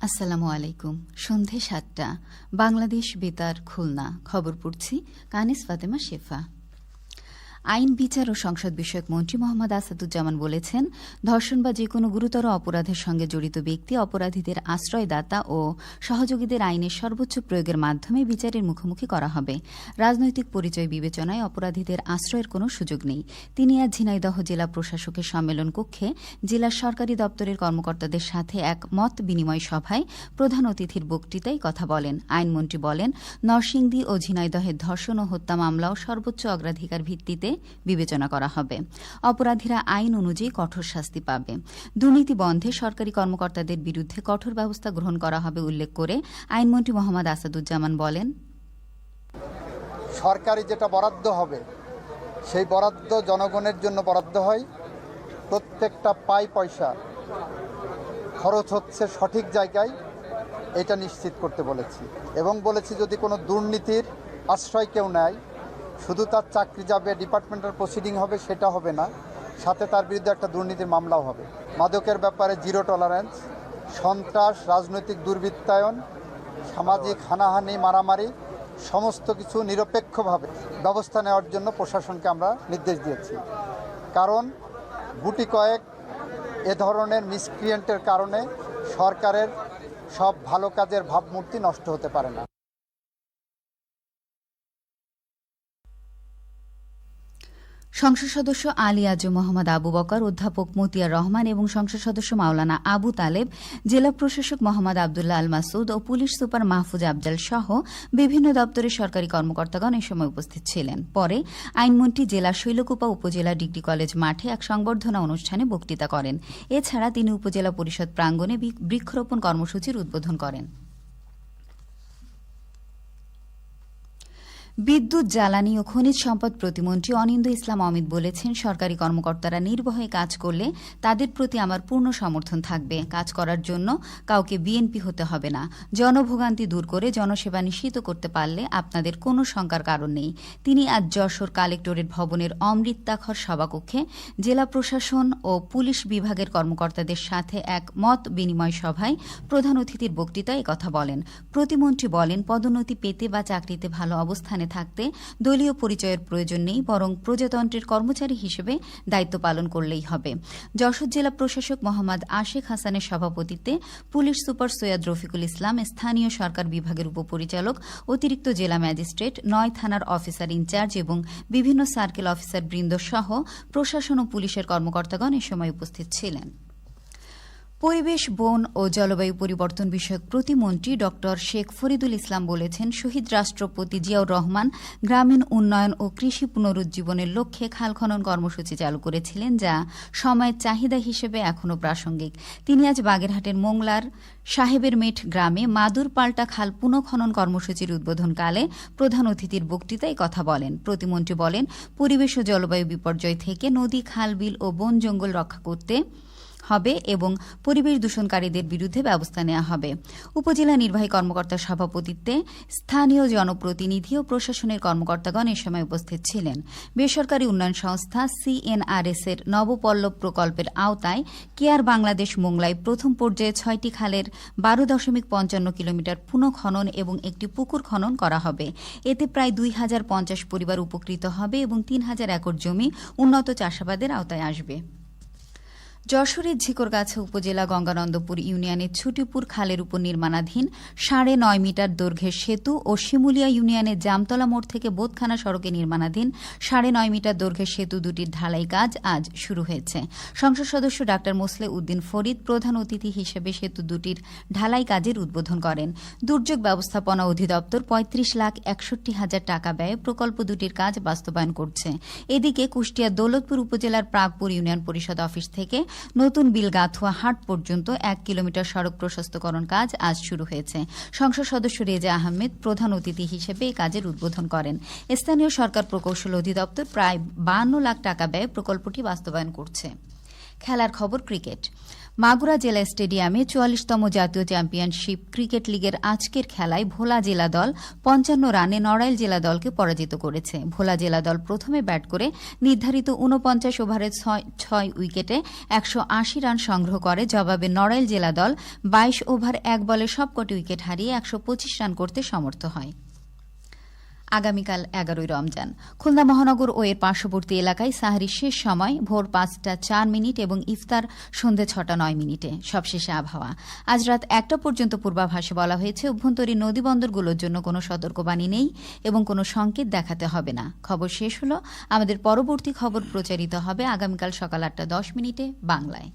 আসসালামু আলাইকুম। সন্ধে ৭টা, বাংলাদেশ বেতার, খুলনা। খবর পড়ছি কানিস ফাতেমা শেফা। আইন, বিচার ও সংসদ বিষয়ক মন্ত্রী মোহাম্মদ আসাদুজ্জামান বলেছেন, ধর্ষণ বা যেকোনো গুরুতর অপরাধের সঙ্গে জড়িত ব্যক্তি অপরাধীদের আশ্রয়দাতা ও সহযোগীদের আইনের সর্বোচ্চ প্রয়োগের মাধ্যমে বিচারের মুখোমুখি করা হবে। রাজনৈতিক পরিচয় বিবেচনায় অপরাধীদের আশ্রয়ের কোনো সুযোগ নেই। তিনি আজ ঝিনাইদহ জেলা প্রশাসকের সম্মেলন কক্ষে জেলার সরকারি দপ্তরের কর্মকর্তাদের সাথে এক মত বিনিময় সভায় প্রধান অতিথির বক্তৃতায় কথা বলেন। আইনমন্ত্রী বলেন, নরসিংদী ও ঝিনাইদহের ধর্ষণ ও হত্যা মামলাও সর্বোচ্চ অগ্রাধিকার ভিত্তিতে বিবেচনা করা হবে। অপরাধীরা আইন অনুযায়ী কঠোর শাস্তি পাবে। দুর্নীতি বন্ধে সরকারি কর্মকর্তাদের বিরুদ্ধে কঠোর ব্যবস্থা গ্রহণ করা হবে উল্লেখ করে আইনমন্ত্রী মোহাম্মদ আসাদুজ্জামান বলেন, সরকারি যেটা বরাদ্দ হবে সেই বরাদ্দ জনগণের জন্য বরাদ্দ হয়। প্রত্যেকটা পয়সা খরচ হচ্ছে সঠিক জায়গায়, এটা নিশ্চিত করতে বলেছি। এবং বলেছি যদি কোনো দুর্নীতির আশ্রয় কেউ নেয়, শুধু তার চাকরি যাবে, ডিপার্টমেন্টাল প্রসিডিং হবে, সেটা হবে না, সাথে তার বিরুদ্ধে একটা দুর্নীতির মামলাও হবে। মাদকের ব্যাপারে জিরো টলারেন্স, সন্ত্রাস, রাজনৈতিক দুর্বৃত্তায়ন, সামাজিক হানাহানি, মারামারি, সমস্ত কিছু নিরপেক্ষভাবে ব্যবস্থা নেওয়ার জন্য প্রশাসনকে আমরা নির্দেশ দিয়েছি। কারণ গুটি কয়েক এ ধরনের মিসক্রিয়েন্টের কারণে সরকারের সব ভালো কাজের ভাবমূর্তি নষ্ট হতে পারে না। সংসদ সদস্য আলী আজম মোহাম্মদ আবু বকর, অধ্যাপক মতিয়ার রহমান এবং সংসদ সদস্য মাওলানা আবু তালেব, জেলা প্রশাসক মোহাম্মদ আবদুল্লাহ আল মাসুদ ও পুলিশ সুপার মাহফুজ আফজাল সহ বিভিন্ন দপ্তরের সরকারি কর্মকর্তাগণ এ সময় উপস্থিত ছিলেন। পরে আইনমন্ত্রী জেলা শৈলকুপা উপজেলা ডিগ্রি কলেজ মাঠে এক সংবর্ধনা অনুষ্ঠানে বক্তৃতা করেন। এছাড়া তিনি উপজেলা পরিষদ প্রাঙ্গণে বৃক্ষরোপণ কর্মসূচির উদ্বোধন করেন। বিদ্যুৎ, জ্বালানি ও খনিজ সম্পদ প্রতিমন্ত্রী অনিন্দ্য ইসলাম অমিত বলেছেন, সরকারি কর্মকর্তারা নির্ভয়ে কাজ করলে তাদের প্রতি আমার পূর্ণ সমর্থন থাকবে। কাজ করার জন্য কাউকে বিএনপি হতে হবে না। জনভোগান্তি দূর করে জনসেবা নিশ্চিত করতে পারলে আপনাদের কোনো শঙ্কার কারণ নেই। তিনি আজ যশোর কালেক্টরেট ভবনের অমৃতাখর সভাকক্ষে জেলা প্রশাসন ও পুলিশ বিভাগের কর্মকর্তাদের সাথে এক মত বিনিময় সভায় প্রধান অতিথির বক্তৃতায় একথা বলেন। প্রতিমন্ত্রী বলেন, পদোন্নতি পেতে বা চাকরিতে ভালো অবস্থানে থাকতে দলীয় পরিচয়ের প্রয়োজন নেই, বরং প্রজাতন্ত্রের কর্মচারী হিসেবে দায়িত্ব পালন করলেই হবে। যশোর জেলা প্রশাসক মোহাম্মদ আশেক হাসানের সভাপতিত্বে পুলিশ সুপার সৈয়দ রফিকুল ইসলাম, স্থানীয় সরকার বিভাগের উপপরিচালক, অতিরিক্ত জেলা ম্যাজিস্ট্রেট, ৯ থানার অফিসার ইনচার্জ এবং বিভিন্ন সার্কেল অফিসার বৃন্দ সহ প্রশাসন ও পুলিশের কর্মকর্তাগণ এ সময় উপস্থিত ছিলেন। পরিবেশ, বন ও জলবায়ু পরিবর্তন বিষয়ক প্রতিমন্ত্রী ড শেখ ফরিদুল ইসলাম বলেছেন, শহীদ রাষ্ট্রপতি জিয়াউর রহমান গ্রামীণ উন্নয়ন ও কৃষি পুনরুজ্জীবনের লক্ষ্যে খাল খনন কর্মসূচি চালু করেছিলেন, যা সময়ের চাহিদা হিসেবে এখনও প্রাসঙ্গিক। তিনি আজ বাগেরহাটের মোংলার সাহেবের মেঠ গ্রামে মাদুর পাল্টা খাল পুনঃখনন কর্মসূচির উদ্বোধনকালে প্রধান অতিথির বক্তৃতায় কথা বলেন। প্রতিমন্ত্রী বলেন, পরিবেশ ও জলবায়ু বিপর্যয় থেকে নদী, খাল, বিল ও বন জঙ্গল রক্ষা করতে হবে এবং পরিবেশ দূষণকারীদের বিরুদ্ধে ব্যবস্থা নেওয়া হবে। উপজেলা নির্বাহী কর্মকর্তার সভাপতিত্বে স্থানীয় জনপ্রতিনিধি ও প্রশাসনের কর্মকর্তাগণ এ সময় উপস্থিত ছিলেন। বেসরকারি উন্নয়ন সংস্থা CNRS এর নবপল্লব প্রকল্পের আওতায় কেয়ার বাংলাদেশ মোংলায় প্রথম পর্যায়ে 6টি খালের 12.55 কিলোমিটার পুনঃখনন এবং একটি পুকুর খনন করা হবে। এতে প্রায় 2050 পরিবার উপকৃত হবে এবং 3000 একর জমি উন্নত চাষাবাদের আওতায় আসবে। যশোরের ঝিকরগাছা উপজেলা গঙ্গানন্দপুর ইউনিয়নের ছুটিপুর খালের উপর নির্মাণাধীন 9.5 মিটার দৈর্ঘ্যের সেতু ও শিমুলিয়া ইউনিয়নের জামতলা মোড় থেকে বোদখানা সড়কে নির্মাণাধীন 9.5 মিটার দৈর্ঘ্যের সেতু দুটির ঢালাই কাজ আজ শুরু হয়েছে। সংসদ সদস্য ডা মোসলে উদ্দিন ফরিদ প্রধান অতিথি হিসেবে সেতু দুটির ঢালাই কাজের উদ্বোধন করেন। দুর্যোগ ব্যবস্থাপনা অধিদপ্তর 35,61,000 টাকা ব্যয়ে প্রকল্প দুটির কাজ বাস্তবায়ন করছে। এদিকে কুষ্টিয়ার দৌলতপুর উপজেলার প্রাগপুর ইউনিয়ন পরিষদ অফিস থেকে নতুন বিলগাথুয়া হাট পর্যন্ত 1 কিলোমিটার সড়ক প্রশস্তকরণ কাজ আজ শুরু হয়েছে। সংসদ সদস্য রেজা আহমেদ প্রধান অতিথি হিসেবে এই কাজের উদ্বোধন করেন। স্থানীয় সরকার প্রকৌশল অধিদপ্তর প্রায় 52 লাখ টাকা ব্যয়ে প্রকল্পটি বাস্তবায়ন করছে। খেলার খবর ক্রিকেট। মাগুরা জেলা স্টেডিয়ামে ৪৪তম জাতীয় চ্যাম্পিয়নশিপ ক্রিকেট লিগের আজকের খেলায় ভোলা জেলা দল ৫৫ রানে নড়াইল জেলা দলকে পরাজিত করেছে। ভোলা জেলা দল প্রথমে ব্যাট করে নির্ধারিত ৪৯ ওভারে ৬ উইকেটে ১৮০ রান সংগ্রহ করে। জবাবে নড়াইল জেলা দল ২২ ওভার ১ বলে সবকটি উইকেট হারিয়ে ১২৫ রান করতে সমর্থ হয়। আগামীকাল ১১ই রমজান। খুলনা মহানগর ও এর পার্শ্ববর্তী এলাকায় সাহরির শেষ সময় ভোর ৫টা ৪ মিনিট এবং ইফতার সন্ধ্যে ৬টা ৯ মিনিটে। সবশেষে আবহাওয়া। আজ রাত ১টা পর্যন্ত পূর্বাভাসে বলা হয়েছে অভ্যন্তরীণ নদীবন্দরগুলোর জন্য কোনো সতর্কবাণী নেই এবং কোনো সংকেত দেখাতে হবে না। খবর শেষ হলো। আমাদের পরবর্তী খবর প্রচারিত হবে আগামীকাল সকাল ৮টা ১০ মিনিটে বাংলায়।